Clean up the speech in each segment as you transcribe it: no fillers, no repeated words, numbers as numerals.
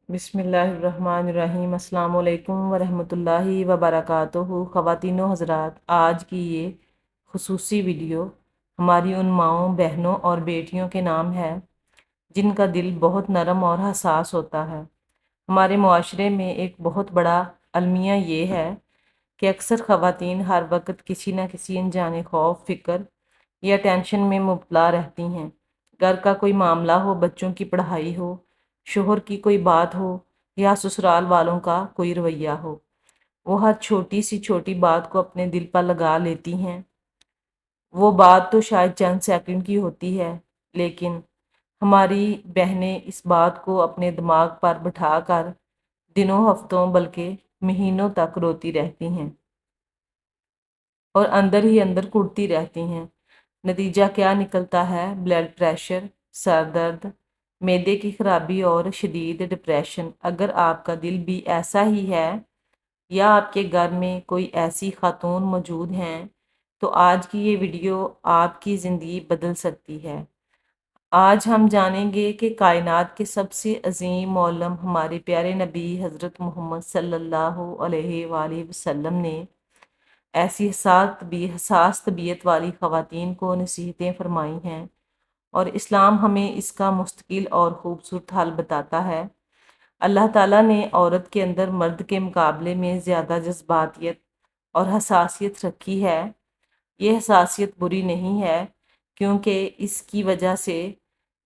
بسم اللہ الرحمن الرحیم۔ السلام علیکم ورحمۃ اللہ وبرکاتہ۔ خواتین و حضرات، آج کی یہ خصوصی ویڈیو ہماری ان ماؤں، بہنوں اور بیٹیوں کے نام ہے جن کا دل بہت نرم اور حساس ہوتا ہے۔ ہمارے معاشرے میں ایک بہت بڑا المیہ یہ ہے کہ اکثر خواتین ہر وقت کسی نہ کسی انجانے خوف، فکر یا ٹینشن میں مبتلا رہتی ہیں۔ گھر کا کوئی معاملہ ہو، بچوں کی پڑھائی ہو، شوہر کی کوئی بات ہو یا سسرال والوں کا کوئی رویہ ہو، وہ ہر چھوٹی سی چھوٹی بات کو اپنے دل پر لگا لیتی ہیں۔ وہ بات تو شاید چند سیکنڈ کی ہوتی ہے، لیکن ہماری بہنیں اس بات کو اپنے دماغ پر بٹھا کر دنوں، ہفتوں بلکہ مہینوں تک روتی رہتی ہیں اور اندر ہی اندر کڑتی رہتی ہیں۔ نتیجہ کیا نکلتا ہے؟ بلڈ پریشر، سر درد، معدے کی خرابی اور شدید ڈپریشن۔ اگر آپ کا دل بھی ایسا ہی ہے یا آپ کے گھر میں کوئی ایسی خاتون موجود ہیں تو آج کی یہ ویڈیو آپ کی زندگی بدل سکتی ہے۔ آج ہم جانیں گے کہ کائنات کے سب سے عظیم معلم ہمارے پیارے نبی حضرت محمد صلی اللہ علیہ وآلہ وسلم نے ایسی حساس طبیعت والی خواتین کو نصیحتیں فرمائی ہیں، اور اسلام ہمیں اس کا مستقل اور خوبصورت حل بتاتا ہے۔ اللہ تعالیٰ نے عورت کے اندر مرد کے مقابلے میں زیادہ جذباتیت اور حساسیت رکھی ہے۔ یہ حساسیت بری نہیں ہے، کیونکہ اس کی وجہ سے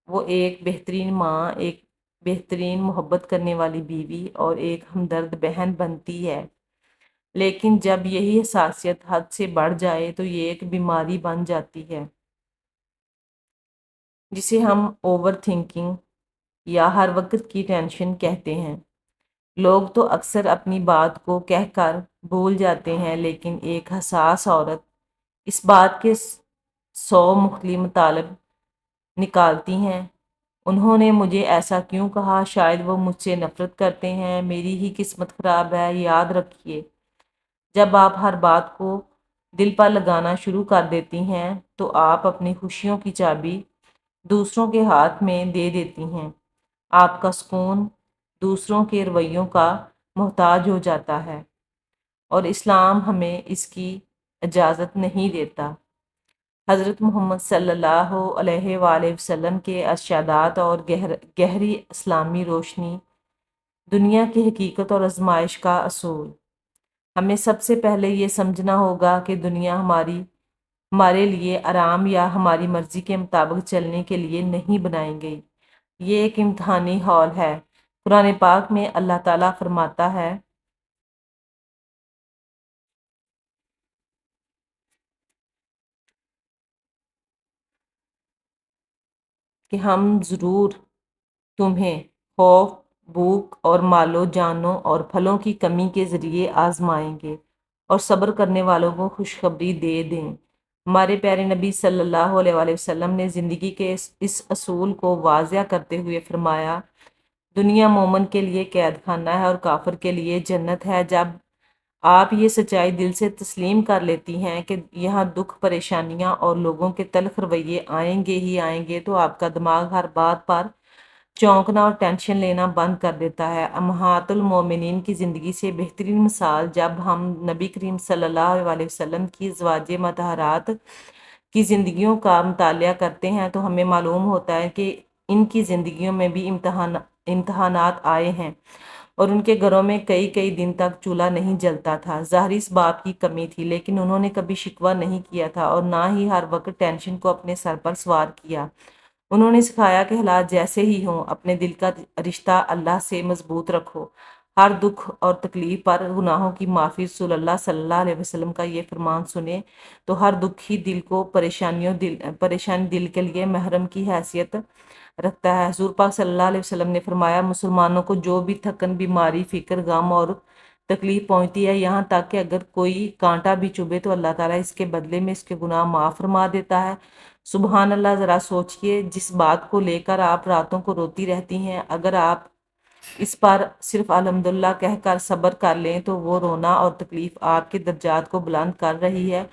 وہ ایک بہترین ماں، ایک بہترین محبت کرنے والی بیوی اور ایک ہمدرد بہن بنتی ہے۔ لیکن جب یہی حساسیت حد سے بڑھ جائے تو یہ ایک بیماری بن جاتی ہے، جسے ہم اوور تھنکنگ یا ہر وقت کی ٹینشن کہتے ہیں۔ لوگ تو اکثر اپنی بات کو کہہ کر بھول جاتے ہیں، لیکن ایک حساس عورت اس بات کے 100 مختلف مطالب نکالتی ہیں۔ انہوں نے مجھے ایسا کیوں کہا؟ شاید وہ مجھ سے نفرت کرتے ہیں، میری ہی قسمت خراب ہے۔ یاد رکھیے، جب آپ ہر بات کو دل پر لگانا شروع کر دیتی ہیں تو آپ اپنی خوشیوں کی چابی دوسروں کے ہاتھ میں دے دیتی ہیں۔ آپ کا سکون دوسروں کے رویوں کا محتاج ہو جاتا ہے، اور اسلام ہمیں اس کی اجازت نہیں دیتا۔ حضرت محمد صلی اللہ علیہ وآلہ وسلم کے ارشادات اور گہری اسلامی روشنی، دنیا کی حقیقت اور آزمائش کا اصول۔ ہمیں سب سے پہلے یہ سمجھنا ہوگا کہ دنیا ہمارے لیے آرام یا ہماری مرضی کے مطابق چلنے کے لیے نہیں بنائی گئی۔ یہ ایک امتحانی ہال ہے۔ قرآن پاک میں اللہ تعالیٰ فرماتا ہے کہ ہم ضرور تمہیں خوف، بھوک اور مالو جانوں اور پھلوں کی کمی کے ذریعے آزمائیں گے، اور صبر کرنے والوں کو خوشخبری دے دیں۔ ہمارے پیارے نبی صلی اللہ علیہ وآلہ وسلم نے زندگی کے اس اصول کو واضح کرتے ہوئے فرمایا، دنیا مومن کے لیے قید خانہ ہے اور کافر کے لیے جنت ہے۔ جب آپ یہ سچائی دل سے تسلیم کر لیتی ہیں کہ یہاں دکھ، پریشانیاں اور لوگوں کے تلخ رویے آئیں گے ہی آئیں گے، تو آپ کا دماغ ہر بات پر چونکنا اور ٹینشن لینا بند کر دیتا ہے۔ امہات المومنین کی زندگی سے بہترین مثال جب ہم نبی کریم صلی اللہ علیہ وسلم کی ازواج مطہرات کی زندگیوں کا مطالعہ کرتے ہیں تو ہمیں معلوم ہوتا ہے کہ ان کی زندگیوں میں بھی امتحانات آئے ہیں، اور ان کے گھروں میں کئی کئی دن تک چولہا نہیں جلتا تھا۔ ظاہر اس بات کی کمی تھی، لیکن انہوں نے کبھی شکوہ نہیں کیا تھا اور نہ ہی ہر وقت ٹینشن کو اپنے سر پر سوار کیا۔ انہوں نے سکھایا کہ حالات جیسے ہی ہوں، اپنے دل کا رشتہ اللہ سے مضبوط رکھو۔ ہر دکھ اور تکلیف پر گناہوں کی معافی۔ رسول اللہ صلی اللہ علیہ وسلم کا یہ فرمان سنیں تو ہر دکھی دل کو پریشانی دل کے لیے محرم کی حیثیت رکھتا ہے۔ حضور پاک صلی اللہ علیہ وسلم نے فرمایا، مسلمانوں کو جو بھی تھکن، بیماری، فکر، غم اور تکلیف پہنچتی ہے، یہاں تک کہ اگر کوئی کانٹا بھی چبھے تو اللہ تعالیٰ اس کے بدلے میں اس کے گناہ معاف فرما دیتا ہے۔ سبحان اللہ! ذرا سوچئے، جس بات کو لے کر آپ راتوں کو روتی رہتی ہیں، اگر آپ اس پر صرف الحمدللہ کہہ کر صبر کر لیں تو وہ رونا اور تکلیف آپ کے درجات کو بلند کر رہی ہے۔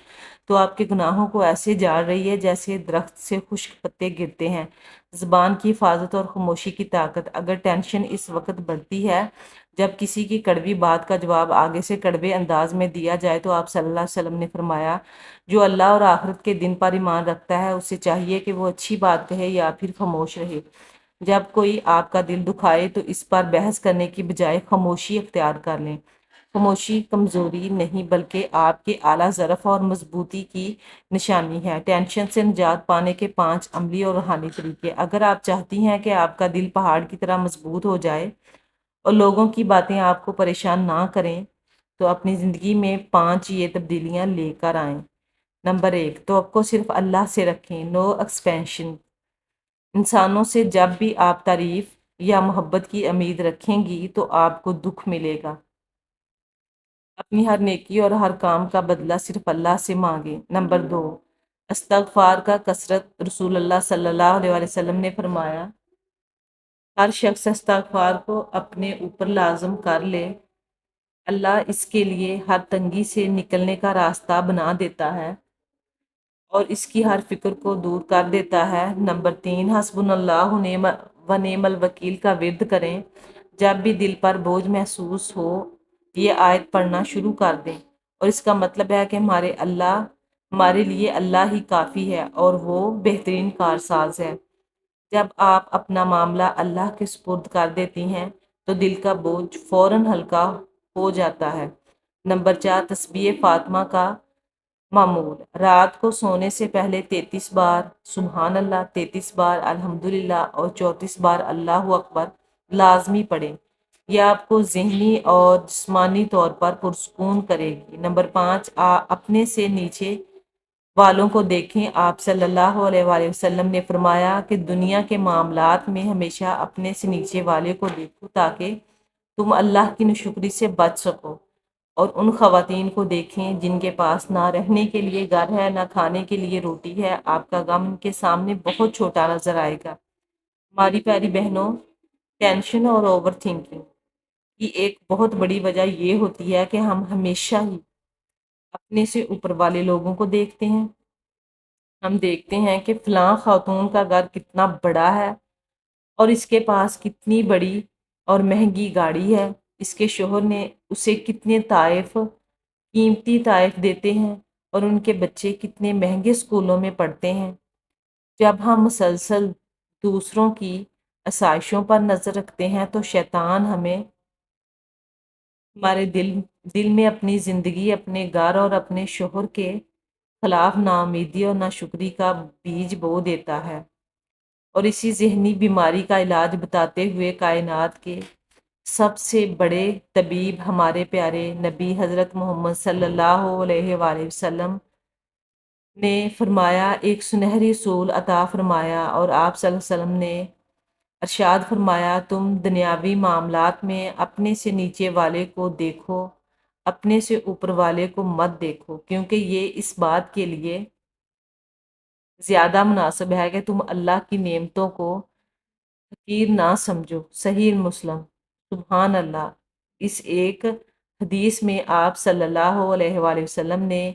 تو آپ کے گناہوں کو ایسے جاڑ رہی ہے جیسے درخت سے خشک پتے گرتے ہیں۔ زبان کی حفاظت اور خاموشی کی طاقت۔ اگر ٹینشن اس وقت بڑھتی ہے جب کسی کی کڑوی بات کا جواب آگے سے کڑوے انداز میں دیا جائے، تو آپ صلی اللہ علیہ وسلم نے فرمایا جو اللہ اور آخرت کے دن پر ایمان رکھتا ہے اسے چاہیے کہ وہ اچھی بات کہے یا پھر خاموش رہے۔ جب کوئی آپ کا دل دکھائے تو اس پر بحث کرنے کی بجائے خاموشی اختیار کر لیں۔ خاموشی کمزوری نہیں بلکہ آپ کے اعلیٰ ظرف اور مضبوطی کی نشانی ہے۔ ٹینشن سے نجات پانے کے 5 عملی اور روحانی طریقے۔ اگر آپ چاہتی ہیں کہ آپ کا دل پہاڑ کی طرح مضبوط ہو جائے اور لوگوں کی باتیں آپ کو پریشان نہ کریں، تو اپنی زندگی میں 5 یہ تبدیلیاں لے کر آئیں۔ نمبر 1، توقع صرف اللہ سے رکھیں، نو ایکسپینشن۔ انسانوں سے جب بھی آپ تعریف یا محبت کی امید رکھیں گی تو آپ کو دکھ ملے گا۔ اپنی ہر نیکی اور ہر کام کا بدلہ صرف اللہ سے مانگیں۔ نمبر 2، استغفار کا کثرت۔ رسول اللہ صلی اللہ علیہ وسلم نے فرمایا ہر شخص استغفار کو اپنے اوپر لازم کر لے، اللہ اس کے لیے ہر تنگی سے نکلنے کا راستہ بنا دیتا ہے اور اس کی ہر فکر کو دور کر دیتا ہے۔ نمبر 3، حسبنا اللہ و نعم الوکیل کا ورد کریں۔ جب بھی دل پر بوجھ محسوس ہو یہ آیت پڑھنا شروع کر دیں، اور اس کا مطلب ہے کہ ہمارے لیے اللہ ہی کافی ہے اور وہ بہترین کارساز ہے۔ جب آپ اپنا معاملہ اللہ کے سپرد کر دیتی ہیں تو دل کا بوجھ فوراً ہلکا ہو جاتا ہے۔ نمبر 4، تسبیح فاطمہ کا معمول۔ رات کو سونے سے پہلے 33 بار سبحان اللہ، 33 بار الحمدللہ اور 34 بار اللہ اکبر لازمی پڑھیں۔ یہ آپ کو ذہنی اور جسمانی طور پر پرسکون کرے گی۔ نمبر 5، اپنے سے نیچے والوں کو دیکھیں۔ آپ صلی اللہ علیہ وآلہ وسلم نے فرمایا کہ دنیا کے معاملات میں ہمیشہ اپنے سے نیچے والے کو دیکھو تاکہ تم اللہ کی ناشکری سے بچ سکو، اور ان خواتین کو دیکھیں جن کے پاس نہ رہنے کے لیے گھر ہے نہ کھانے کے لیے روٹی ہے۔ آپ کا غم ان کے سامنے بہت چھوٹا نظر آئے گا۔ ہماری پیاری بہنوں، ٹینشن اور اوور تھنکنگ کی ایک بہت بڑی وجہ یہ ہوتی ہے کہ ہم ہمیشہ ہی اپنے سے اوپر والے لوگوں کو دیکھتے ہیں۔ ہم دیکھتے ہیں کہ فلاں خاتون کا گھر کتنا بڑا ہے اور اس کے پاس کتنی بڑی اور مہنگی گاڑی ہے، اس کے شوہر نے اسے کتنے قیمتی تحائف دیتے ہیں اور ان کے بچے کتنے مہنگے اسکولوں میں پڑھتے ہیں۔ جب ہم مسلسل دوسروں کی آسائشوں پر نظر رکھتے ہیں تو شیطان ہمارے دل میں اپنی زندگی، اپنے گھر اور اپنے شوہر کے خلاف ناامیدی اور ناشکری کا بیج بو دیتا ہے، اور اسی ذہنی بیماری کا علاج بتاتے ہوئے کائنات کے سب سے بڑے طبیب ہمارے پیارے نبی حضرت محمد صلی اللہ علیہ وآلہ وسلم نے فرمایا، ایک سنہری اصول عطا فرمایا، اور آپ صلی اللہ علیہ وسلم نے ارشاد فرمایا تم دنیاوی معاملات میں اپنے سے نیچے والے کو دیکھو، اپنے سے اوپر والے کو مت دیکھو، کیونکہ یہ اس بات کے لیے زیادہ مناسب ہے کہ تم اللہ کی نعمتوں کو حقیر نہ سمجھو۔ صحیح مسلم۔ سبحان اللہ۔ اس ایک حدیث میں آپ صلی اللہ علیہ وآلہ وسلم نے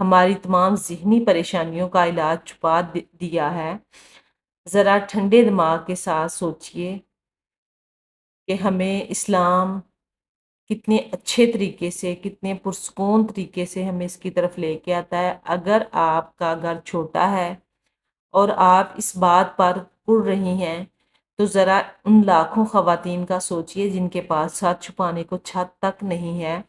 ہماری تمام ذہنی پریشانیوں کا علاج چھپا دیا ہے۔ ذرا ٹھنڈے دماغ کے ساتھ سوچئے کہ ہمیں اسلام کتنے اچھے طریقے سے، کتنے پرسکون طریقے سے ہمیں اس کی طرف لے کے آتا ہے۔ اگر آپ کا گھر چھوٹا ہے اور آپ اس بات پر پڑ رہی ہیں تو ذرا ان لاکھوں خواتین کا سوچئے جن کے پاس ساتھ چھپانے کو چھت تک نہیں ہے،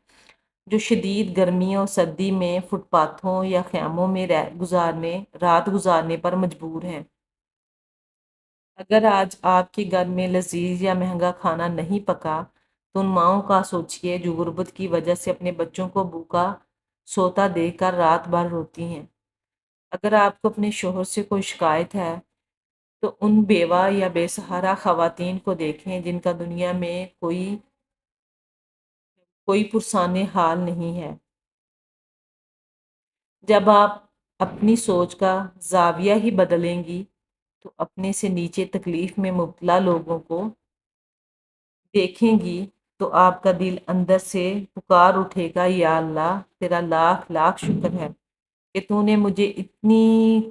جو شدید گرمی اور سردی میں فٹ پاتھوں یا خیموں میں رات گزارنے پر مجبور ہیں۔ اگر آج آپ کے گھر میں لذیذ یا مہنگا کھانا نہیں پکا تو ان ماؤں کا سوچئے جو غربت کی وجہ سے اپنے بچوں کو بھوکا سوتا دیکھ کر رات بھر روتی ہیں۔ اگر آپ کو اپنے شوہر سے کوئی شکایت ہے تو ان بیوہ یا بے سہارا خواتین کو دیکھیں جن کا دنیا میں کوئی پرسان حال نہیں ہے۔ جب آپ اپنی سوچ کا زاویہ ہی بدلیں گی تو اپنے سے نیچے تکلیف میں مبتلا لوگوں کو دیکھیں گی تو آپ کا دل اندر سے پکار اٹھے گا، یا اللہ تیرا لاکھ لاکھ شکر ہے کہ تو نے مجھے اتنی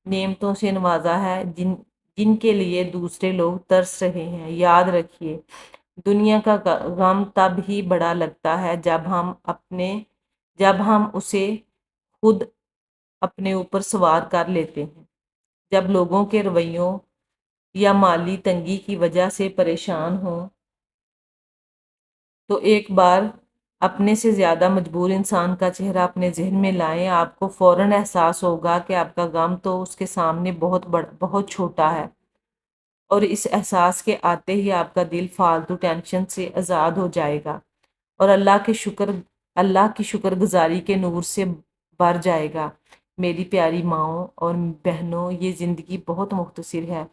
نعمتوں سے نوازا ہے جن کے لیے دوسرے لوگ ترس رہے ہیں۔ یاد رکھیے، دنیا کا غم تب ہی بڑا لگتا ہے جب ہم اسے خود اپنے اوپر سوار کر لیتے ہیں۔ جب لوگوں کے رویوں یا مالی تنگی کی وجہ سے پریشان ہوں تو ایک بار اپنے سے زیادہ مجبور انسان کا چہرہ اپنے ذہن میں لائیں، آپ کو فوراً احساس ہوگا کہ آپ کا غم تو اس کے سامنے بہت چھوٹا ہے، اور اس احساس کے آتے ہی آپ کا دل فالتو ٹینشن سے آزاد ہو جائے گا اور اللہ کی شکر گزاری کے نور سے بھر جائے گا۔ میری پیاری ماؤں اور بہنوں، یہ زندگی بہت مختصر ہے۔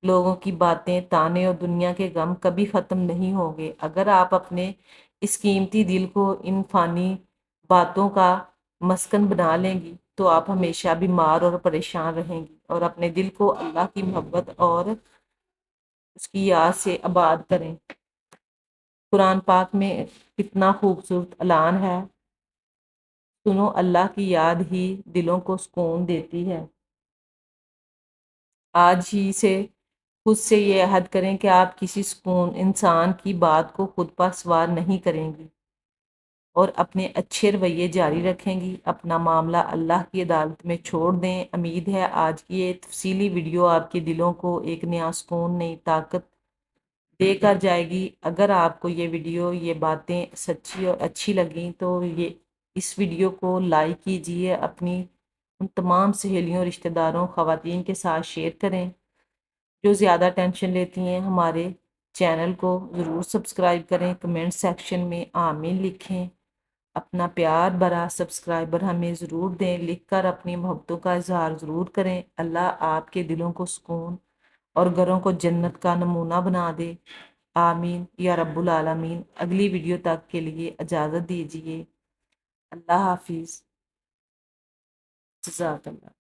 لوگوں کی باتیں، تانے اور دنیا کے غم کبھی ختم نہیں ہوں گے۔ اگر آپ اپنے اس قیمتی دل کو ان فانی باتوں کا مسکن بنا لیں گی تو آپ ہمیشہ بیمار اور پریشان رہیں گی، اور اپنے دل کو اللہ کی محبت اور اس کی یاد سے آباد کریں۔ قرآن پاک میں کتنا خوبصورت اعلان ہے، سنو، اللہ کی یاد ہی دلوں کو سکون دیتی ہے۔ آج ہی سے خود سے یہ عہد کریں کہ آپ کسی انسان کی بات کو خود پر سوار نہیں کریں گی اور اپنے اچھے رویے جاری رکھیں گی۔ اپنا معاملہ اللہ کی عدالت میں چھوڑ دیں۔ امید ہے آج کی یہ تفصیلی ویڈیو آپ کے دلوں کو ایک نیا سکون، نئی طاقت دے کر جائے گی۔ اگر آپ کو یہ ویڈیو، یہ باتیں سچی اور اچھی لگیں تو اس ویڈیو کو لائک کیجئے، اپنی ان تمام سہیلیوں، رشتہ داروں، خواتین کے ساتھ شیئر کریں جو زیادہ ٹینشن لیتی ہیں۔ ہمارے چینل کو ضرور سبسکرائب کریں، کمنٹ سیکشن میں آمین لکھیں، اپنا پیار بھرا سبسکرائبر ہمیں ضرور دیں، لکھ کر اپنی محبتوں کا اظہار ضرور کریں۔ اللہ آپ کے دلوں کو سکون اور گھروں کو جنت کا نمونہ بنا دے۔ آمین یا رب العالمین۔ اگلی ویڈیو تک کے لیے اجازت دیجیے۔ اللہ حافظ۔ جزاک اللہ۔